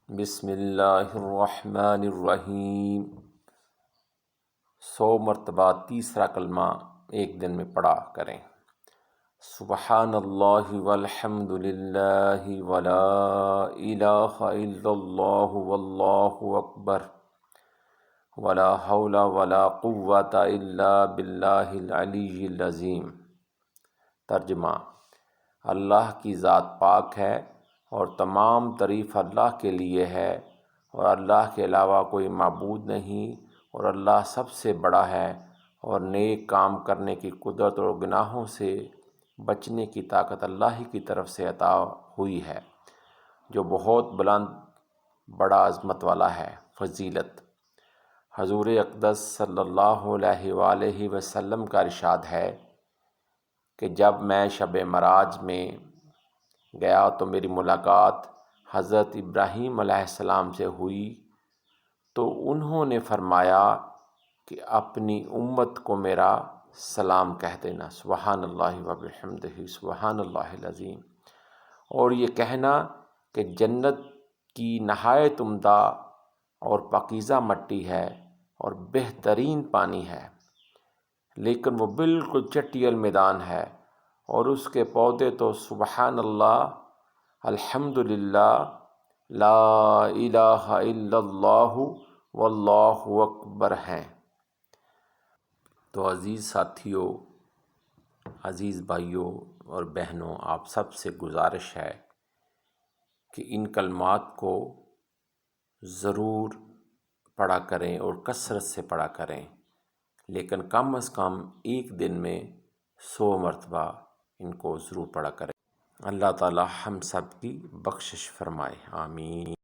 بسم اللہ الرحمن الرحیم 100 مرتبہ تیسرا کلمہ ایک دن میں پڑھا کریں۔ سبحان اللہ والحمد للہ ولا الہ الا اللہ واللہ اکبر ولا حول ولا قوۃ الا باللہ العلی العظیم۔ ترجمہ: اللہ کی ذات پاک ہے اور تمام تعریف اللہ کے لیے ہے، اور اللہ کے علاوہ کوئی معبود نہیں، اور اللہ سب سے بڑا ہے، اور نیک کام کرنے کی قدرت اور گناہوں سے بچنے کی طاقت اللہ ہی کی طرف سے عطا ہوئی ہے، جو بہت بلند بڑا عظمت والا ہے۔ فضیلت: حضور اقدس صلی اللہ علیہ وآلہ وسلم کا ارشاد ہے کہ جب میں شب معراج میں گیا تو میری ملاقات حضرت ابراہیم علیہ السلام سے ہوئی، تو انہوں نے فرمایا کہ اپنی امت کو میرا سلام کہہ دینا، سبحان اللہ وبحمدہ سبحان اللہ العظیم، اور یہ کہنا کہ جنت کی نہایت عمدہ اور پاکیزہ مٹی ہے اور بہترین پانی ہے، لیکن وہ بالکل چٹیل میدان ہے، اور اس کے پودے تو سبحان اللہ، الحمد للہ، لا الہ الا اللہ واللہ اکبر ہیں۔ تو عزیز ساتھیوں، عزیز بھائیوں اور بہنوں، آپ سب سے گزارش ہے کہ ان کلمات کو ضرور پڑھا کریں اور کثرت سے پڑھا کریں، لیکن کم از کم ایک دن میں 100 مرتبہ ان کو ضرور پڑھا کریں۔ اللہ تعالی ہم سب کی بخشش فرمائے، آمین۔